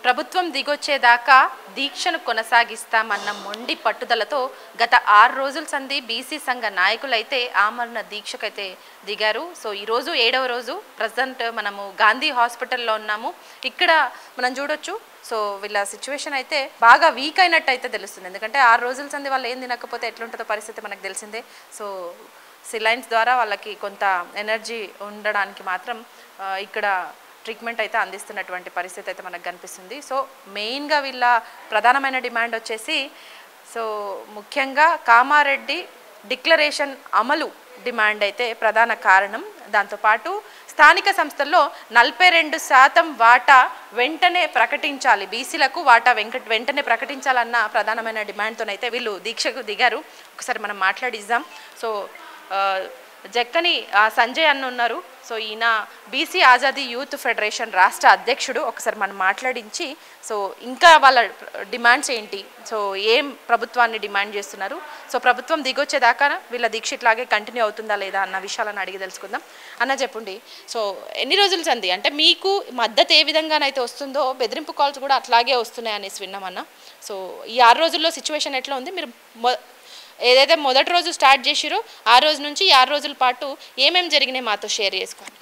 ప్రభుత్వం దిగొచ్చేదాకా దీక్షను కొనసాగిస్తామన్న మొండి పట్టుదలతో గత 6 రోజుల సంధి బీసీ సంఘ నాయకులైతే ఆమరణ దీక్షకైతే దిగారు. సో ఈరోజు 7వ రోజు ప్రజెంట్ మనము గాంధీ హాస్పిటల్లో ఉన్నాము. ఇక్కడ మనం చూడొచ్చు. సో వీళ్ళ సిచ్యువేషన్ అయితే బాగా వీక్ అయినట్టు అయితే తెలుస్తుంది. ఎందుకంటే 6 రోజుల సంధి వాళ్ళు ఏం తినకపోతే ఎట్లుంటుందో పరిస్థితి మనకు తెలిసిందే. సో సిలైన్స్ ద్వారా వాళ్ళకి కొంత ఎనర్జీ ఉండడానికి మాత్రం ఇక్కడ ట్రీట్మెంట్ అయితే అందిస్తున్నటువంటి పరిస్థితి అయితే మనకు కనిపిస్తుంది. సో మెయిన్గా వీళ్ళ ప్రధానమైన డిమాండ్ వచ్చేసి సో ముఖ్యంగా కామారెడ్డి డిక్లరేషన్ అమలు డిమాండ్ అయితే ప్రధాన కారణం. దాంతోపాటు స్థానిక సంస్థల్లో 42% వాటా వెంటనే ప్రకటించాలి, బీసీలకు వాటా వెంటనే ప్రకటించాలన్న ప్రధానమైన డిమాండ్తోనైతే వీళ్ళు దీక్షకు దిగారు. ఒకసారి మనం మాట్లాడిద్దాం. సో జక్కని సంజయ్ అన్న ఉన్నారు. సో ఈయన బీసీ ఆజాదీ యూత్ ఫెడరేషన్ రాష్ట్ర అధ్యక్షుడు. ఒకసారి మనం మాట్లాడించి సో ఇంకా వాళ్ళ డిమాండ్స్ ఏంటి, సో ఏం ప్రభుత్వాన్ని డిమాండ్ చేస్తున్నారు, సో ప్రభుత్వం దిగొచ్చేదాకా వీళ్ళ దీక్ష ఇట్లాగే కంటిన్యూ అవుతుందా లేదా అన్న విషయాలను అడిగి తెలుసుకుందాం. అన్న చెప్పండి, సో ఎన్ని రోజుల సంది అంటే మీకు మద్దతు ఏ విధంగానైతే వస్తుందో బెదిరింపు కాల్స్ కూడా అట్లాగే వస్తున్నాయి అనేసి విన్నామన్న. సో ఈ 6 రోజుల్లో సిచ్యువేషన్ ఎట్లా ఉంది? మీరు ఏదైతే మొదటి రోజు స్టార్ట్ చేసిరో ఆ రోజు నుంచి 6 రోజుల పాటు ఏమేమి జరిగినాయి మాతో షేర్ చేసుకోండి.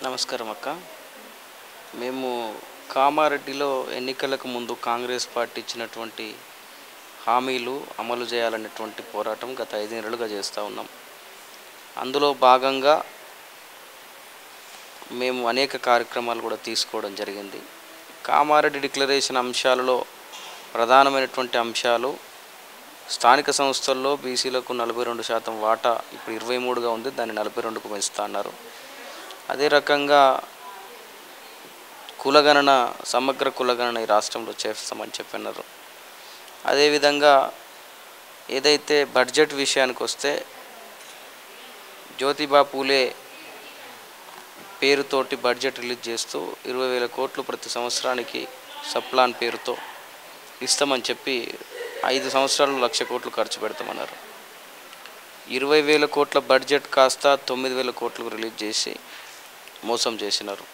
నమస్కారం అక్క. మేము కామారెడ్డిలో ఎన్నికలకు ముందు కాంగ్రెస్ పార్టీ ఇచ్చినటువంటి హామీలు అమలు చేయాలనేటువంటి పోరాటం గత 5 నెలలుగా చేస్తూ ఉన్నాం. అందులో భాగంగా మేము అనేక కార్యక్రమాలు కూడా తీసుకోవడం జరిగింది. కామారెడ్డి డిక్లరేషన్ అంశాలలో ప్రధానమైనటువంటి అంశాలు స్థానిక సంస్థల్లో బీసీలకు 42% వాటా ఇప్పుడు 23గా ఉంది, దాన్ని 42కు పెంచుతా అన్నారు. అదే రకంగా కులగణన, సమగ్ర కులగణన ఈ రాష్ట్రంలో చేస్తామని చెప్పన్నారు. అదేవిధంగా ఏదైతే బడ్జెట్ విషయానికి వస్తే జ్యోతిబా పూలే పేరుతోటి బడ్జెట్ రిలీజ్ చేస్తూ 20,000 కోట్లు ప్రతి సంవత్సరానికి సప్లాన్ పేరుతో ఇస్తామని చెప్పి 5 సంవత్సరాలు 1,00,000 కోట్లు ఖర్చు పెడతామన్నారు. 20,000 కోట్ల బడ్జెట్ కాస్త 9,000 కోట్లకు రిలీజ్ చేసి మోసం చేసినారు.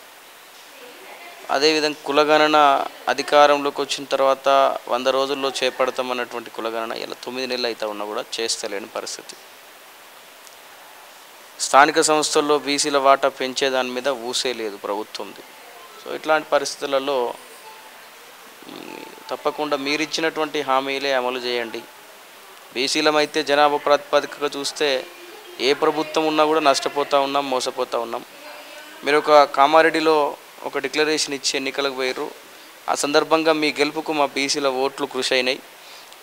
అదేవిధంగా కులగణన అధికారంలోకి వచ్చిన తర్వాత 100 రోజుల్లో చేపడతామన్నటువంటి కులగణన ఇలా 9 నెలలు అయితే ఉన్నా కూడా చేస్తలేని పరిస్థితి. స్థానిక సంస్థల్లో బీసీల వాటా పెంచేదాని మీద ఊసే లేదు ప్రభుత్వంది. సో ఇట్లాంటి పరిస్థితులలో తప్పకుండా మీరిచ్చినటువంటి హామీలే అమలు చేయండి. బీసీలమైతే జనాభా ప్రాతిపదికగా చూస్తే ఏ ప్రభుత్వం ఉన్నా కూడా నష్టపోతూ ఉన్నాం, మోసపోతూ ఉన్నాం. మీరు ఒక కామారెడ్డిలో ఒక డిక్లరేషన్ ఇచ్చి ఎన్నికలకు పోయారు. ఆ సందర్భంగా మీ గెలుపుకు మా బీసీల ఓట్లు కృషి అయినాయి.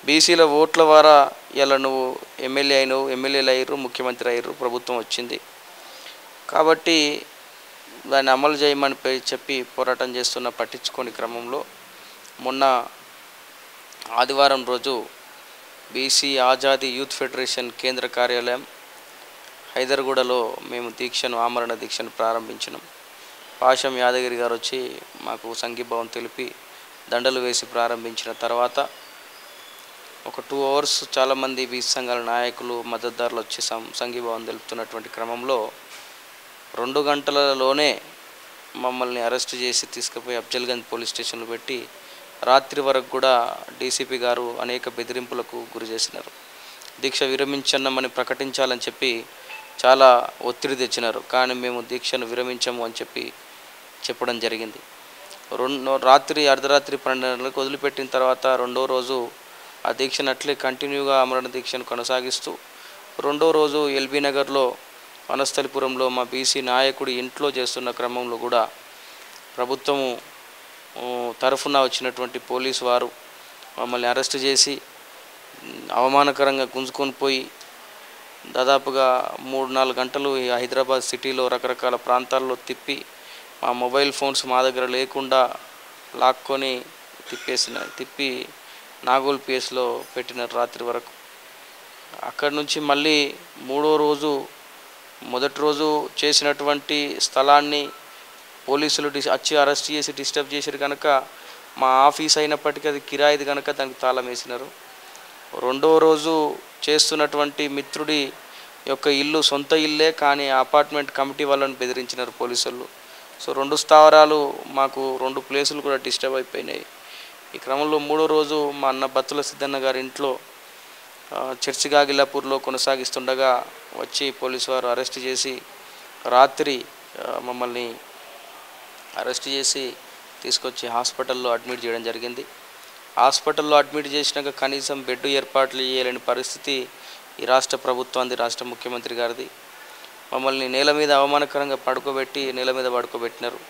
బీసీల ఓట్ల ద్వారా ఇలా నువ్వు ఎమ్మెల్యే అయినావు, ఎమ్మెల్యేలు అయ్యారు, ముఖ్యమంత్రి అయ్యారు, ప్రభుత్వం వచ్చింది. కాబట్టి దాన్ని అమలు చేయమని చెప్పి పోరాటం చేస్తున్న పట్టించుకోని క్రమంలో మొన్న ఆదివారం రోజు బీసీ ఆజాదీ యూత్ ఫెడరేషన్ కేంద్ర కార్యాలయం హైదర్గూడలో మేము ఆమరణ దీక్షను ప్రారంభించినాం. పాషం యాదగిరి గారు వచ్చి మాకు సంఘీభావం తెలిపి దండలు వేసి ప్రారంభించిన తర్వాత ఒక 2 అవర్స్ చాలామంది బీసీ సంఘాల నాయకులు, మద్దతుదారులు వచ్చి సంఘీభావం తెలుపుతున్నటువంటి క్రమంలో 2 గంటలలోనే మమ్మల్ని అరెస్ట్ చేసి తీసుకుపోయి అఫ్జల్గంజ్ పోలీస్ స్టేషన్లో పెట్టి రాత్రి వరకు కూడా డీసీపీ గారు అనేక బెదిరింపులకు గురి చేసినారు. దీక్ష విరమించన్నామని ప్రకటించాలని చెప్పి చాలా ఒత్తిడి తెచ్చినారు. కానీ మేము దీక్షను విరమించము అని చెప్పడం జరిగింది. అర్ధరాత్రి 12 గంటలకు వదిలిపెట్టిన తర్వాత 2వ రోజు ఆ దీక్షను అట్లే కంటిన్యూగా అమరణ దీక్షను కొనసాగిస్తూ 2వ రోజు ఎల్బీ నగర్లో వనస్థలిపురంలో మా బీసీ నాయకుడి ఇంట్లో చేస్తున్న క్రమంలో కూడా ప్రభుత్వము తరఫున వచ్చినటువంటి పోలీసు వారు మమ్మల్ని అరెస్ట్ చేసి అవమానకరంగా గుంజుకొని పోయి దాదాపుగా 3-4 గంటలు హైదరాబాద్ సిటీలో రకరకాల ప్రాంతాల్లో మా మొబైల్ ఫోన్స్ మా దగ్గర లేకుండా లాక్కొని తిప్పి నాగోల్ పిఎస్లో పెట్టినారు రాత్రి వరకు. అక్కడి నుంచి మళ్ళీ 3వ రోజు మొదటి రోజు చేసినటువంటి స్థలాన్ని పోలీసులు వచ్చి అరెస్ట్ చేసి డిస్టర్బ్ చేశారు కనుక మా ఆఫీస్ అయినప్పటికీ అది కిరాయిది కనుక దానికి తాళం వేసినారు. 2వ రోజు చేస్తున్నటువంటి మిత్రుడి యొక్క ఇల్లు సొంత ఇల్లే కానీ అపార్ట్మెంట్ కమిటీ వాళ్ళని బెదిరించినారు పోలీసులు. సో 2 స్థావరాలు మాకు 2 ప్లేసులు కూడా డిస్టర్బ్ అయిపోయినాయి. ఈ క్రమంలో 3వ రోజు మా అన్న బత్తుల సిద్ధన్న గారి ఇంట్లో చర్చి గాగిలాపూర్లో కొనసాగిస్తుండగా వచ్చి పోలీసు వారు అరెస్ట్ చేసి రాత్రి మమ్మల్ని అరెస్ట్ చేసి తీసుకొచ్చి హాస్పిటల్లో అడ్మిట్ చేయడం జరిగింది. హాస్పిటల్లో అడ్మిట్ చేసినాక కనీసం బెడ్ ఏర్పాట్లు చేయలేని పరిస్థితి ఈ రాష్ట్ర ప్రభుత్వానికి, రాష్ట్ర ముఖ్యమంత్రి గారిది. మమ్మల్ని నేల మీద అవమానకరంగా నేల మీద పడుకోబెట్టినారు.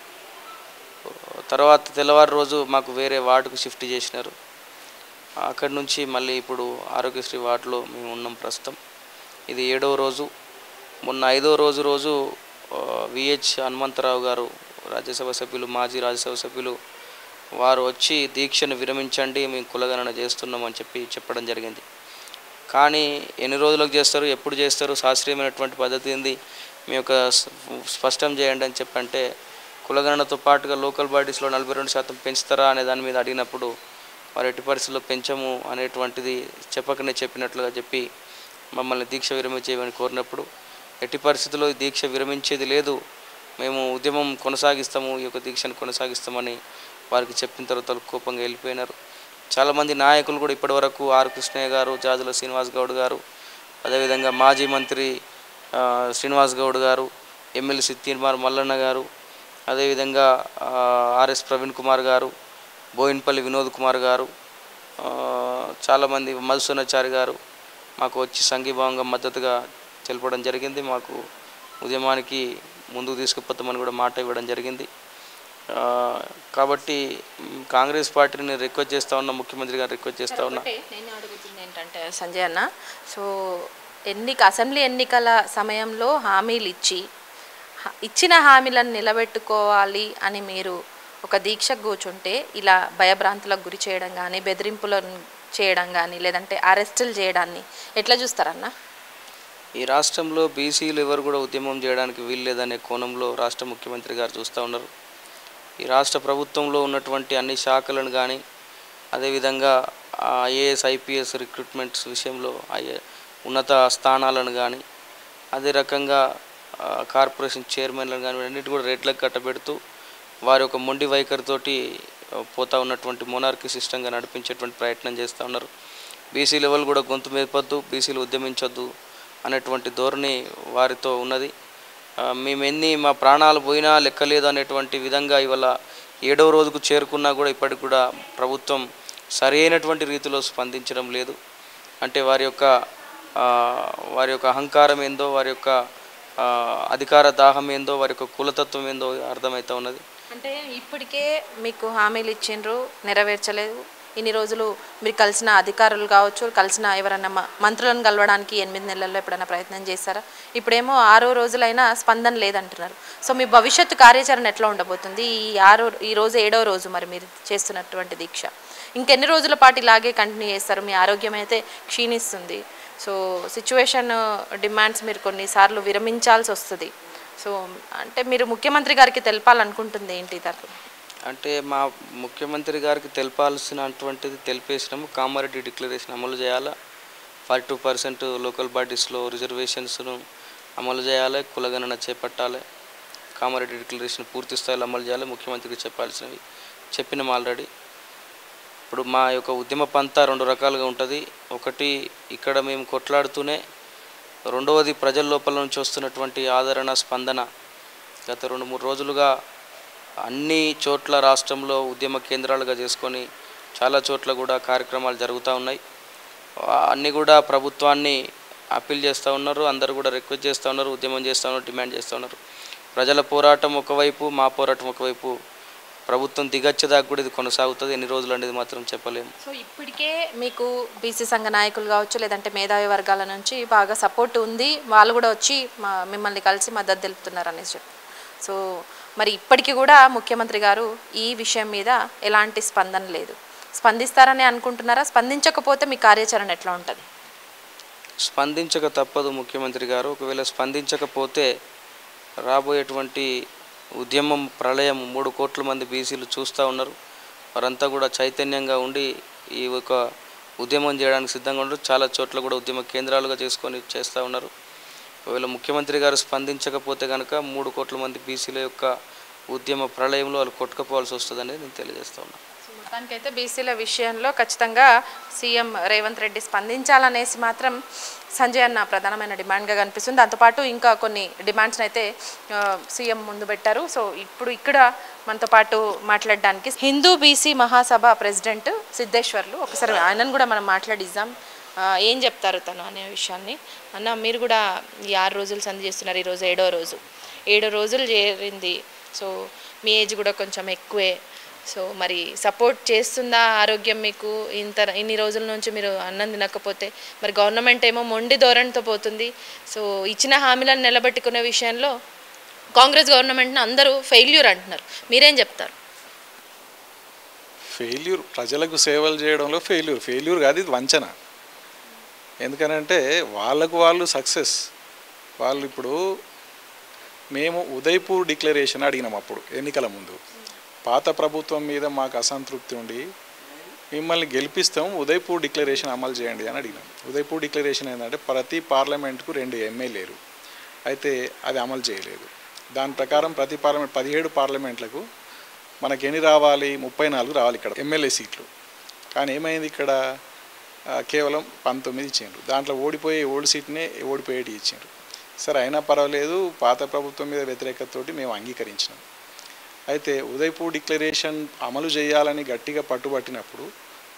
తర్వాత తెల్లవారు రోజు మాకు వేరే వార్డుకు షిఫ్ట్ చేసినారు. అక్కడి నుంచి మళ్ళీ ఇప్పుడు ఆరోగ్యశ్రీ వార్డులో మేము ఉన్నాం ప్రస్తుతం. ఇది 7వ రోజు. మొన్న 5వ రోజు విహెచ్ హనుమంతరావు గారు రాజ్యసభ సభ్యులు, మాజీ రాజ్యసభ సభ్యులు వారు వచ్చి దీక్షను విరమించండి, మేము కులగణన చేస్తున్నామని చెప్పడం జరిగింది. కానీ ఎన్ని రోజులకు చేస్తారు, ఎప్పుడు చేస్తారు, శాస్త్రీయమైనటువంటి పద్ధతి ఏంది, మీ యొక్క స్పష్టం చేయండి అని చెప్పంటే కులగణనతో పాటుగా లోకల్ బాడీస్లో 42% పెంచుతారా అనే దాని మీద అడిగినప్పుడు వారు ఎట్టి పరిస్థితుల్లో పెంచము అనేటువంటిది చెప్పినట్లుగా చెప్పి మమ్మల్ని దీక్ష విరమించేయమని కోరినప్పుడు ఎట్టి పరిస్థితుల్లో ఈ దీక్ష విరమించేది లేదు, మేము ఉద్యమం కొనసాగిస్తాము, ఈ యొక్క దీక్షను కొనసాగిస్తామని వారికి చెప్పిన తర్వాత కోపంగా వెళ్ళిపోయినారు. చాలామంది నాయకులు కూడా ఇప్పటివరకు ఆర్ కృష్ణయ్య గారు, జాజుల శ్రీనివాస్ గౌడ్ గారు, అదేవిధంగా మాజీ మంత్రి శ్రీనివాస్ గౌడ్ గారు, ఎమ్మెల్సీ తీర్మార్ మల్లన్న గారు, అదేవిధంగా ఆర్ఎస్ ప్రవీణ్ కుమార్ గారు, బోయిన్పల్లి వినోద్ కుమార్ గారు, చాలామంది మధుసూనాచారి గారు మాకు వచ్చి సంఘీభావంగా మద్దతుగా తెలపడం జరిగింది. మాకు ఉద్యమానికి ముందుకు తీసుకుపోతామని కూడా మాట ఇవ్వడం జరిగింది. కాబట్టి కాంగ్రెస్ పార్టీని రిక్వెస్ట్ చేస్తూ ఉన్నా, ముఖ్యమంత్రి గారు రిక్వెస్ట్ చేస్తూ ఉన్నా. నేను అడుగుతుంది ఏంటంటే సంజయ్ అన్న, సో అసెంబ్లీ ఎన్నికల సమయంలో హామీలు ఇచ్చిన హామీలను నిలబెట్టుకోవాలి అని మీరు ఒక దీక్షకు కూర్చుంటే ఇలా భయభ్రాంతులకు గురి చేయడం కానీ, బెదిరింపులను చేయడం కానీ, లేదంటే అరెస్టులు చేయడాన్ని ఎట్లా చూస్తారన్న? ఈ రాష్ట్రంలో బీసీలు ఎవరు కూడా ఉద్యమం చేయడానికి వీల్లేదనే కోణంలో రాష్ట్ర ముఖ్యమంత్రి గారు చూస్తూ ఉన్నారు. ఈ రాష్ట్ర ప్రభుత్వంలో ఉన్నటువంటి అన్ని శాఖలను కానీ, అదేవిధంగా ఐఏఎస్ ఐపీఎస్ రిక్రూట్మెంట్స్ విషయంలో ఉన్నత స్థానాలను కానీ, అదే రకంగా కార్పొరేషన్ చైర్మన్లను కానీ అన్నిటి కూడా రేట్లకు కట్టబెడుతూ వారి యొక్క మొండి వైఖరితోటి పోతా ఉన్నటువంటి మోనార్కీ సిస్టంగా నడిపించేటువంటి ప్రయత్నం చేస్తూ ఉన్నారు. బీసీ లెవెల్ కూడా గొంతు మేపొద్దు, బీసీలు ఉద్యమించొద్దు అనేటువంటి ధోరణి వారితో ఉన్నది. మా ప్రాణాలు పోయినా లెక్కలేదు అనేటువంటి విధంగా ఇవాళ 7వ రోజుకు చేరుకున్నా కూడా ఇప్పటికి కూడా ప్రభుత్వం సరైనటువంటి రీతిలో స్పందించడం లేదు. అంటే వారి యొక్క అహంకారం ఏందో, వారి యొక్క అధికార దాహం ఏందో, వారి యొక్క కులతత్వం ఏందో అర్థమవుతూ ఉన్నది. అంటే ఇప్పటికే మీకు హామీలు ఇచ్చిండ్రు, నెరవేర్చలేదు. ఇన్ని రోజులు మీరు కలిసిన అధికారులు కావచ్చు, కలిసిన ఎవరన్నా మంత్రులను కలవడానికి 8 నెలల్లో ఎప్పుడైనా ప్రయత్నం చేస్తారా? ఇప్పుడేమో 6వ రోజులైనా స్పందన లేదంటున్నారు. సో మీ భవిష్యత్తు కార్యాచరణ ఎట్లా ఉండబోతుంది? ఈ రోజు 7వ రోజు మరి మీరు చేస్తున్నటువంటి దీక్ష ఇంకెన్ని రోజుల పాటు ఇలాగే కంటిన్యూ చేస్తారు? మీ ఆరోగ్యం అయితే క్షీణిస్తుంది. సో సిచ్యువేషన్ డిమాండ్స్ మీరు కొన్నిసార్లు విరమించాల్సి వస్తుంది. సో అంటే మీరు ముఖ్యమంత్రి గారికి తెలపాలనుకుంటుంది ఏంటి తరపు? అంటే మా ముఖ్యమంత్రి గారికి తెలపాల్సినటువంటిది తెలిపేసినాము. కామారెడ్డి డిక్లరేషన్ అమలు చేయాలా, 42% లోకల్ బాడీస్లో రిజర్వేషన్స్ను అమలు చేయాలి, కులగణన చేపట్టాలి, కామారెడ్డి డిక్లరేషన్ పూర్తి స్థాయిలో అమలు చేయాలి, ముఖ్యమంత్రికి చెప్పాల్సినవి చెప్పినాం ఆల్రెడీ. ఇప్పుడు మా యొక్క ఉద్యమ పంతా 2 రకాలుగా ఉంటుంది. ఒకటి ఇక్కడ మేము కొట్లాడుతూనే, రెండవది ప్రజల లోపల నుంచి వస్తున్నటువంటి ఆదరణ, స్పందన. గత 2-3 రోజులుగా అన్ని చోట్ల రాష్ట్రంలో ఉద్యమ కేంద్రాలుగా చేసుకొని చాలా చోట్ల కూడా కార్యక్రమాలు జరుగుతూ ఉన్నాయి. అన్నీ కూడా ప్రభుత్వాన్ని అప్పీల్ చేస్తూ ఉన్నారు, అందరూ కూడా రిక్వెస్ట్ చేస్తూ ఉన్నారు, ఉద్యమం చేస్తూ ఉన్నారు, డిమాండ్ చేస్తూ ఉన్నారు. ప్రజల పోరాటం ఒకవైపు, మా పోరాటం ఒకవైపు. ప్రభుత్వం దిగచ్చేదాకా కూడా ఇది కొనసాగుతుంది. ఎన్ని రోజులు అనేది మాత్రం చెప్పలేము. సో ఇప్పటికే మీకు బీసీ సంఘ నాయకులు కావచ్చు, లేదంటే మేధావి వర్గాల నుంచి బాగా సపోర్ట్ ఉంది, వాళ్ళు కూడా వచ్చి మిమ్మల్ని కలిసి మద్దతు తెలుపుతున్నారు అనేసి చెప్పి. సో మరి ఇప్పటికీ కూడా ముఖ్యమంత్రి గారు ఈ విషయం మీద ఎలాంటి స్పందన లేదు. స్పందిస్తారని అనుకుంటున్నారా? స్పందించకపోతే మీ కార్యాచరణ ఎట్లా ఉంటుంది? స్పందించక తప్పదు ముఖ్యమంత్రి గారు. ఒకవేళ స్పందించకపోతే రాబోయేటువంటి ఉద్యమం ప్రళయం 3 కోట్ల మంది బీసీలు చూస్తూ ఉన్నారు. వారంతా కూడా చైతన్యంగా ఉండి ఈ ఒక ఉద్యమం చేయడానికి సిద్ధంగా ఉన్నారు. చాలా చోట్ల కూడా ఉద్యమ కేంద్రాలుగా చేస్తూ ఉన్నారు. ఒకవేళ ముఖ్యమంత్రి గారు స్పందించకపోతే కనుక 3 కోట్ల మంది బీసీల యొక్క ఉద్యమ ప్రళయంలో వాళ్ళు కొట్టుకుపోవాల్సి వస్తుందనేది నేను తెలియజేస్తా ఉన్నాను. మొత్తానికైతే బీసీల విషయంలో ఖచ్చితంగా సీఎం రేవంత్ రెడ్డి స్పందించాలనేసి మాత్రం సంజయ్ అన్న ప్రధానమైన డిమాండ్గా కనిపిస్తుంది. దాంతోపాటు ఇంకా కొన్ని డిమాండ్స్ని అయితే సీఎం ముందు పెట్టారు. సో ఇప్పుడు ఇక్కడ మనతో పాటు మాట్లాడడానికి హిందూ బీసీ మహాసభ ప్రెసిడెంట్ సిద్ధేశ్వర్లు, ఒకసారి ఆయనను కూడా మనం మాట్లాడిద్దాం. ఏం చెప్తారు తను అనే విషయాన్ని. అన్న, మీరు కూడా ఈ 6 రోజులు సంధి చేస్తున్నారు, ఈరోజు 7వ రోజు. 7 రోజులు చేరింది. సో మీ ఏజ్ కూడా కొంచెం ఎక్కువే. సో మరి సపోర్ట్ చేస్తుందా ఆరోగ్యం మీకు? ఇన్ని రోజుల నుంచి మీరు అన్నం తినకపోతే మరి గవర్నమెంట్ ఏమో మొండి ధోరణితో పోతుంది. సో ఇచ్చిన హామీలను నిలబెట్టుకునే విషయంలో కాంగ్రెస్ గవర్నమెంట్ని అందరూ ఫెయిల్యూర్ అంటున్నారు. మీరేం చెప్తారు? ఫెయిల్యూర్, ప్రజలకు సేవలు చేయడంలో ఫెయిల్యూర్ కాదు, ఇది వంచన. ఎందుకనంటే వాళ్ళు సక్సెస్. వాళ్ళు ఇప్పుడు మేము ఉదయపూర్ డిక్లరేషన్ అడిగినాం అప్పుడు ఎన్నికల ముందు. పాత ప్రభుత్వం మీద మాకు అసంతృప్తి ఉండి మిమ్మల్ని గెలిపిస్తాం, ఉదయపూర్ డిక్లరేషన్ అమలు చేయండి అని అడిగినాం. ఉదయపూర్ డిక్లరేషన్ ఏంటంటే ప్రతి పార్లమెంట్కు 2 ఎమ్మెల్యేలు, అయితే అది అమలు చేయలేదు. దాని ప్రకారం ప్రతి 17 పార్లమెంట్లకు మనకి ఎన్ని రావాలి? 34 రావాలి ఇక్కడ ఎమ్మెల్యే సీట్లు. కానీ ఏమైంది, ఇక్కడ కేవలం 19 ఇచ్చిండ్రు. దాంట్లో ఓల్డ్ సీట్నే ఓడిపోయేటి ఇచ్చిండ్రు. సరే, అయినా పర్వాలేదు, పాత ప్రభుత్వం మీద వ్యతిరేకతతోటి మేము అంగీకరించినాం. అయితే ఉదయపూర్ డిక్లరేషన్ అమలు చేయాలని గట్టిగా పట్టుబట్టినప్పుడు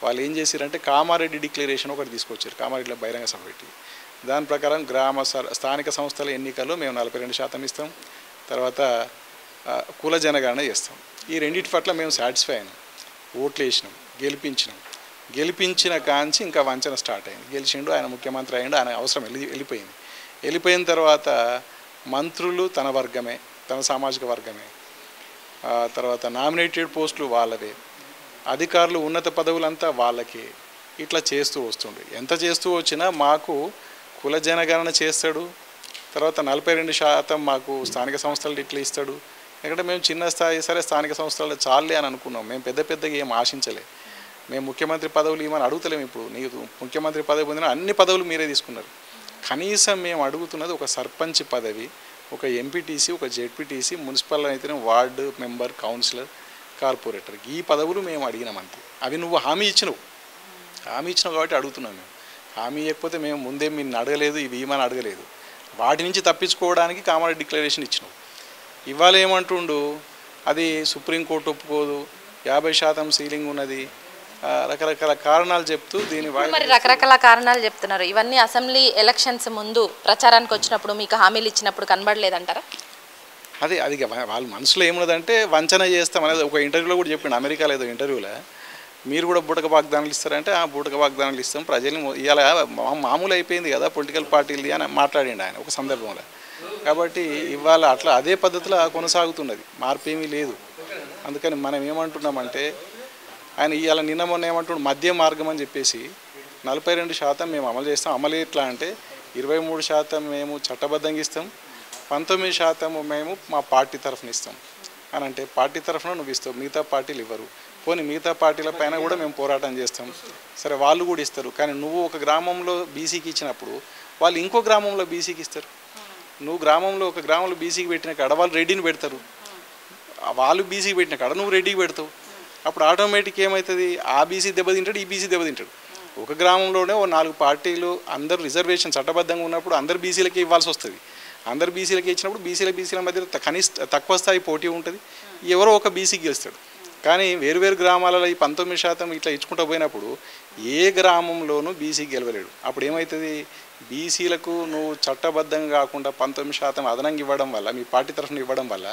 వాళ్ళు ఏం చేశారంటే కామారెడ్డి డిక్లరేషన్ ఒకటి తీసుకొచ్చారు. కామారెడ్డిలో బహిరంగ సభ పెట్టి దాని ప్రకారం స్థానిక సంస్థల ఎన్నికల్లో మేము 42% ఇస్తాం, తర్వాత కుల జనగణన చేస్తాం. ఈ రెండింటి పట్ల మేము సాటిస్ఫై అయినాం, ఓట్లు వేసినాం, గెలిపించిన కాంచి ఇంకా వంచన స్టార్ట్ అయింది. గెలిచిండు, ఆయన ముఖ్యమంత్రి అయ్యిండు, ఆయన అవసరం వెళ్ళిపోయిన తర్వాత మంత్రులు తన వర్గమే, తన సామాజిక వర్గమే, తర్వాత నామినేటెడ్ పోస్టులు వాళ్ళవే, అధికారులు ఉన్నత పదవులంతా వాళ్ళకే. ఇట్లా చేస్తూ వస్తుండే. ఎంత చేస్తూ వచ్చినా మాకు కుల జనగణన చేస్తాడు, తర్వాత 42% మాకు స్థానిక సంస్థలు ఇట్లా ఇస్తాడు. ఎందుకంటే మేము చిన్న స్థాయి, సరే స్థానిక సంస్థల్లో చాలే అని అనుకున్నాం. మేము పెద్దగా ఏం ఆశించలే. మేము ముఖ్యమంత్రి పదవులు ఇవ్వమని అడుగుతలేము. ఇప్పుడు నీకు ముఖ్యమంత్రి పదవి పొందిన అన్ని పదవులు మీరే తీసుకున్నారు. కనీసం మేము అడుగుతున్నది ఒక సర్పంచ్ పదవి, ఒక ఎంపీటీసీ, ఒక జెడ్పీటీసీ, మున్సిపల్ అయితేనే వార్డు మెంబర్, కౌన్సిలర్, కార్పొరేటర్, ఈ పదవులు మేము అడిగినాం అంతే. అవి నువ్వు హామీ ఇచ్చినావు కాబట్టి అడుగుతున్నాం. మేము హామీ ఇవ్వకపోతే మేము ముందే మీరు అడగలేదు, ఇవి ఇవ్వమని అడగలేదు. వాటి నుంచి తప్పించుకోవడానికి కామారెడ్డి డిక్లరేషన్ ఇచ్చినావు. ఇవాళ ఏమంటుండు, అది సుప్రీంకోర్టు ఒప్పుకోదు, 50% సీలింగ్ ఉన్నది, రకరకాల కారణాలు చెప్తూ దీని మరి రకరకాల కారణాలు చెప్తున్నారు. ఇవన్నీ అసెంబ్లీ ఎలక్షన్స్ ముందు ప్రచారానికి వచ్చినప్పుడు మీకు హామీలు ఇచ్చినప్పుడు కనబడలేదంటారా? అది వాళ్ళ మనసులో ఏమున్నదంటే వంచన చేస్తాం అనేది. ఒక ఇంటర్వ్యూలో కూడా చెప్పిండు, అమెరికాలో ఏదో ఇంటర్వ్యూలో, మీరు కూడా బూటక వాగ్దానాలు ఇస్తారంటే ఆ బూటక వాగ్దానాలు ఇస్తాం, ప్రజల్ని ఇవాళ మామూలు అయిపోయింది కదా పొలిటికల్ పార్టీలది అని మాట్లాడిండు ఆయన ఒక సందర్భంలో. కాబట్టి ఇవాళ అట్లా అదే పద్ధతిలో కొనసాగుతున్నది, మార్పు ఏమీ లేదు. అందుకని మనం ఏమంటున్నామంటే, ఆయన ఇవాళ నిన్న మొన్న ఏమంటున్నాడు, మధ్య మార్గం అని చెప్పేసి 42% మేము అమలు చేస్తాం. అమలు ఎట్లా అంటే 23% మేము చట్టబద్ధంగా ఇస్తాం, 19% మేము మా పార్టీ తరఫున ఇస్తాం అని. అంటే పార్టీ తరఫున నువ్వు ఇస్తావు, మిగతా పార్టీలు ఇవ్వరు. పోనీ మిగతా పార్టీల పైన కూడా మేము పోరాటం చేస్తాం, సరే వాళ్ళు కూడా ఇస్తారు. కానీ నువ్వు ఒక గ్రామంలో బీసీకి ఇచ్చినప్పుడు వాళ్ళు ఇంకో గ్రామంలో బీసీకి ఇస్తారు. నువ్వు ఒక గ్రామంలో బీసీకి పెట్టిన కాడ వాళ్ళు రెడ్డిని పెడతారు, వాళ్ళు బీసీకి పెట్టిన కాడ నువ్వు రెడ్డికి పెడతావు. అప్పుడు ఆటోమేటిక్ ఏమవుతుంది, ఆ బీసీ దెబ్బతింటాడు, ఈ బీసీ దెబ్బతింటాడు. ఒక గ్రామంలోనే 4 పార్టీలు అందరు రిజర్వేషన్ చట్టబద్ధంగా ఉన్నప్పుడు అందరు బీసీలకి ఇవ్వాల్సి వస్తుంది. అందరు బీసీలకి ఇచ్చినప్పుడు బీసీల మధ్య తక్కువ స్థాయి పోటీ ఉంటుంది, ఎవరో ఒక బీసీకి గెలుస్తాడు. కానీ వేరు గ్రామాలలో ఈ 19% ఇట్లా ఇచ్చుకుంటూ పోయినప్పుడు ఏ గ్రామంలోనూ బీసీకి గెలవలేడు. అప్పుడు ఏమవుతుంది, బీసీలకు నువ్వు చట్టబద్ధంగా కాకుండా 19% అదనంగా ఇవ్వడం వల్ల, మీ పార్టీ తరఫున ఇవ్వడం వల్ల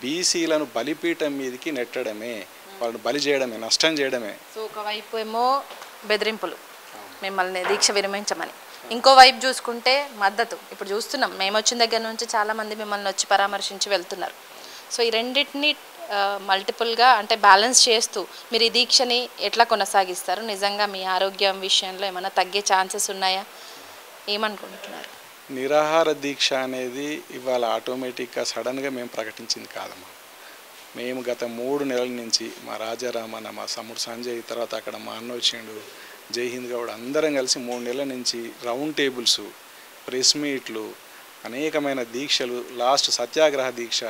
బీసీలను బలిపీఠం మీదకి నెట్టడమే, వాళ్ళని బలి చేయడమే, నష్టం చేయడమే. సో ఒకవైపు ఏమో బెదిరింపులు, మిమ్మల్ని దీక్ష విరమించమని, ఇంకోవైపు చూసుకుంటే మద్దతు. ఇప్పుడు చూస్తున్నాం, మేము వచ్చిన దగ్గర నుంచి చాలామంది మిమ్మల్ని వచ్చి పరామర్శించి వెళ్తున్నారు. సో ఈ రెండింటిని మల్టిపుల్గా అంటే బ్యాలెన్స్ చేస్తూ మీరు ఈ దీక్షని ఎట్లా కొనసాగిస్తారు? నిజంగా మీ ఆరోగ్యం విషయంలో ఏమైనా తగ్గే ఛాన్సెస్ ఉన్నాయా? ఏమనుకుంటున్నారు? నిరాహార దీక్ష అనేది ఇవాళ ఆటోమేటిక్గా సడన్గా మేము ప్రకటించింది కాదమ్మా. మేము గత 3 నెలల నుంచి మా రాజారామన్న, మా సమ్ముడు సంజయ్, తర్వాత అక్కడ మా అన్న వచ్చిండు, జైహింద్ గౌడ్, అందరం కలిసి 3 నెలల నుంచి రౌండ్ టేబుల్స్, ప్రెస్ మీట్లు, అనేకమైన దీక్షలు, లాస్ట్ సత్యాగ్రహ దీక్ష,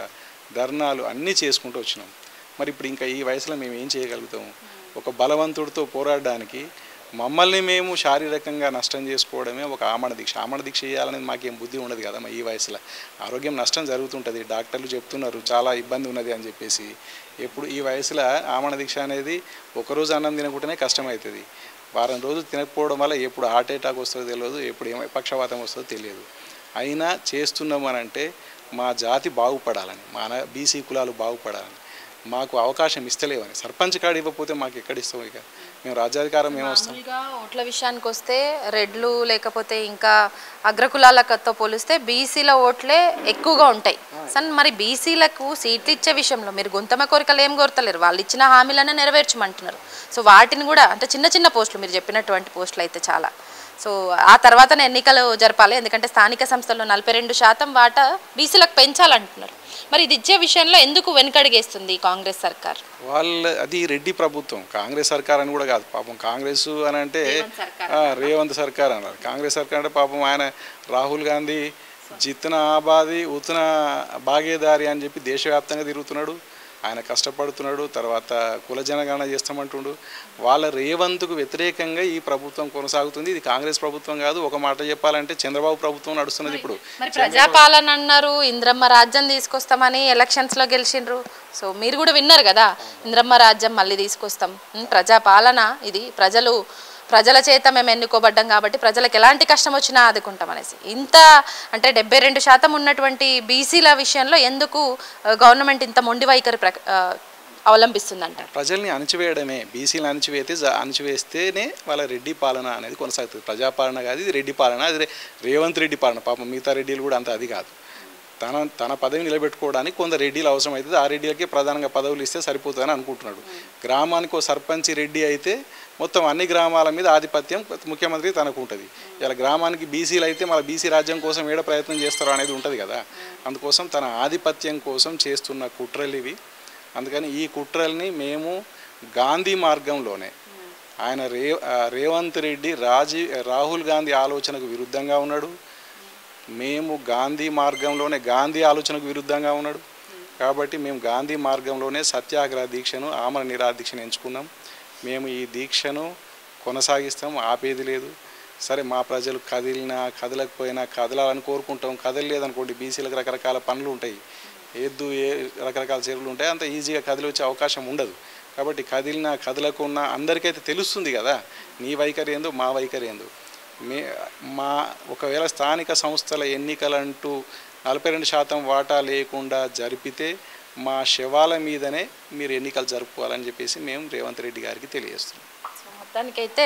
ధర్నాలు అన్నీ చేసుకుంటూ వచ్చినాం. మరి ఇప్పుడు ఇంకా ఈ వయసులో మేము ఏం చేయగలుగుతాము? ఒక బలవంతుడితో పోరాడడానికి మమ్మల్ని మేము శారీరకంగా నష్టం చేసుకోవడమే ఒక ఆమరణ దీక్ష. ఆమరణ దీక్ష చేయాలనేది మాకేం బుద్ధి ఉండదు కదా. ఈ వయసులో ఆరోగ్యం నష్టం జరుగుతుంటుంది, డాక్టర్లు చెప్తున్నారు చాలా ఇబ్బంది ఉన్నది అని చెప్పేసి. ఎప్పుడు ఈ వయసులో ఆమరణ దీక్ష అనేది ఒకరోజు అన్నం తినకుంటేనే కష్టమవుతుంది. వారం రోజులు తినకపోవడం వల్ల ఎప్పుడు హార్ట్ అటాక్ వస్తుందో తెలియదు, ఎప్పుడు పక్షవాతం వస్తుందో తెలియదు. అయినా చేస్తున్నామనంటే మా జాతి బాగుపడాలని, మా బీసీ కులాలు బాగుపడాలని, మాకు అవకాశం ఇస్తలేవని. సర్పంచ్ కార్డు ఇవ్వకపోతే మాకు ఎక్కడ ఇస్తాం? ఇక మేము రాజ్యాధికారం మేము వస్తాం. ఓట్ల విషయానికి వస్తే రెడ్లు లేకపోతే ఇంకా అగ్రకులాలతో పోలిస్తే బీసీల ఓట్లే ఎక్కువగా ఉంటాయి. మరి బీసీలకు సీట్లు ఇచ్చే విషయంలో మీరు గొంతమ కోరికలు ఏం కోరతలేరు, వాళ్ళు ఇచ్చిన హామీలనే నెరవేర్చమంటున్నారు. సో వాటిని కూడా అంటే చిన్న చిన్న పోస్టులు మీరు చెప్పినటువంటి పోస్టులు అయితే చాలా. సో ఆ తర్వాతనే ఎన్నికలు జరపాలి, ఎందుకంటే స్థానిక సంస్థల్లో 42% వాటా బీసీలకు పెంచాలంటున్నారు. మరి ఇది ఇచ్చే విషయంలో ఎందుకు వెనుకడుగేస్తుంది కాంగ్రెస్ సర్కార్? అది రెడ్డి ప్రభుత్వం, కాంగ్రెస్ సర్కార్ అని కూడా కాదు. పాపం కాంగ్రెస్ అని అంటే రేవంత్ సర్కార్ అన్నారు. కాంగ్రెస్ సర్కార్ అంటే పాపం ఆయన రాహుల్ గాంధీ జిత్న ఆబాది ఉత్న భాగేదారి అని చెప్పి దేశవ్యాప్తంగా తిరుగుతున్నాడు. ఆయన కష్టపడుతున్నాడు, తర్వాత కుల జనగణన చేస్తామంటుండు. వాళ్ళ రేవంత్కు వ్యతిరేకంగా ఈ ప్రభుత్వం కొనసాగుతుంది. ఇది కాంగ్రెస్ ప్రభుత్వం కాదు. ఒక మాట చెప్పాలంటే చంద్రబాబు ప్రభుత్వం నడుస్తున్నది. ఇప్పుడు ప్రజాపాలన అన్నారు, ఇంద్రమ్మ రాజ్యం తీసుకొస్తామని ఎలక్షన్స్లో గెలిచిండ్రు. సో మీరు కూడా విన్నారు కదా, ఇంద్రమ్మ రాజ్యం మళ్ళీ తీసుకొస్తాం, ప్రజాపాలన, ఇది ప్రజల చేత మేము ఎన్నుకోబడ్డాం కాబట్టి ప్రజలకు ఎలాంటి కష్టం వచ్చినా ఆదుకుంటాం అనేసి. ఇంత అంటే 72% ఉన్నటువంటి బీసీల విషయంలో ఎందుకు గవర్నమెంట్ ఇంత మొండి వైఖరి అవలంబిస్తుందంట? ప్రజల్ని అణచివేయడమే. బీసీలు అణచివేస్తేనే వాళ్ళ రెడ్డి పాలన అనేది కొనసాగుతుంది. ప్రజాపాలన కాదు, ఇది రెడ్డి పాలన. అది రేవంత్ రెడ్డి పాలన. పాపం మిగతా రెడ్డిలు కూడా అంత అది కాదు. తన పదవి నిలబెట్టుకోవడానికి కొంత రెడ్డిలు అవసరం అవుతుంది. ఆ రెడ్డిలకి ప్రధానంగా పదవులు ఇస్తే సరిపోతుందని అనుకుంటున్నాడు. గ్రామానికి ఒక సర్పంచ్ రెడ్డి అయితే మొత్తం అన్ని గ్రామాల మీద ఆధిపత్యం ముఖ్యమంత్రి తనకు ఉంటుంది. ఇలా గ్రామానికి బీసీలు అయితే మళ్ళీ బీసీ రాజ్యం కోసం ఏడ ప్రయత్నం చేస్తారో అనేది ఉంటుంది కదా. అందుకోసం తన ఆధిపత్యం కోసం చేస్తున్న కుట్రలు ఇవి. అందుకని ఈ కుట్రల్ని మేము గాంధీ మార్గంలోనే, ఆయన రేవంత్ రెడ్డి రాహుల్ గాంధీ ఆలోచనకు విరుద్ధంగా ఉన్నాడు. మేము గాంధీ మార్గంలోనే, గాంధీ ఆలోచనకు విరుద్ధంగా ఉన్నాడు కాబట్టి మేము గాంధీ మార్గంలోనే సత్యాగ్రహ దీక్షను, ఆమరణ నిరాహార దీక్షను ఎంచుకున్నాం. మేము ఈ దీక్షను కొనసాగిస్తాం, ఆపేది లేదు. సరే మా ప్రజలు కదిలినా కదలకపోయినా కదలాలని కోరుకుంటాం. కదలలేదనుకోండి, బీసీలకు రకరకాల పనులు ఉంటాయి, రకరకాల చెరువులు ఉంటాయి, అంత ఈజీగా కదిలి వచ్చే అవకాశం ఉండదు. కాబట్టి కదిలినా కదలకున్నా అందరికైతే తెలుస్తుంది కదా నీ వైఖరి ఏందో మా వైఖరి ఏందో. ఒకవేళ స్థానిక సంస్థల ఎన్నికలంటూ 42% వాటా లేకుండా జరిపితే మా శవాల మీదనే మీరు ఎన్నికలు జరుపుకోవాలని చెప్పేసి మేము రేవంత్ రెడ్డి గారికి తెలియజేస్తున్నాం. మొత్తానికైతే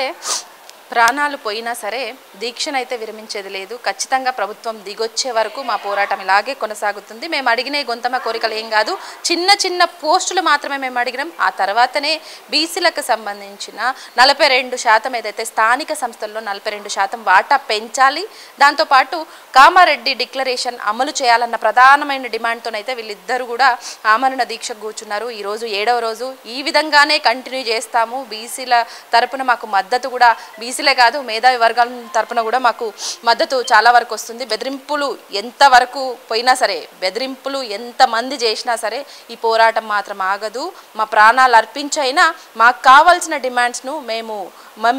ప్రాణాలు పోయినా సరే దీక్షనైతే విరమించేది లేదు. ఖచ్చితంగా ప్రభుత్వం దిగొచ్చే వరకు మా పోరాటం ఇలాగే కొనసాగుతుంది. మేము అడిగిన గొంతమ కోరికలు ఏం కాదు, చిన్న చిన్న పోస్టులు మాత్రమే మేము అడిగినాం. ఆ తర్వాతనే బీసీలకు సంబంధించిన 42% ఏదైతే స్థానిక సంస్థల్లో 42% వాటా పెంచాలి, దాంతోపాటు కామారెడ్డి డిక్లరేషన్ అమలు చేయాలన్న ప్రధానమైన డిమాండ్తోనైతే వీళ్ళిద్దరూ కూడా ఆమరణ దీక్షకు కూర్చున్నారు. ఈరోజు 7వ రోజు. ఈ విధంగానే కంటిన్యూ చేస్తాము. బీసీల తరపున మాకు మద్దతు కూడా, బీసీలే కాదు మేధావి వర్గాల తరపున కూడా మాకు మద్దతు చాలా వరకు వస్తుంది. బెదిరింపులు ఎంతవరకు పోయినా సరే, బెదిరింపులు ఎంతమంది చేసినా సరే ఈ పోరాటం మాత్రం ఆగదు. మా ప్రాణాలు అర్పించైనా మాకు కావాల్సిన డిమాండ్స్ను మేము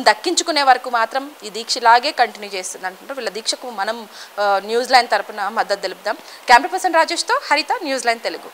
దక్కించుకునే వరకు మాత్రం ఈ దీక్ష ఇలాగే కంటిన్యూ చేస్తుంది అంటున్నారు. వీళ్ళ దీక్షకు మనం న్యూస్ లైన్ తరపున మద్దతు తెలుపుదాం. కెమెరా పర్సన్ రాజేష్తో హరిత, న్యూస్ లైన్ తెలుగు.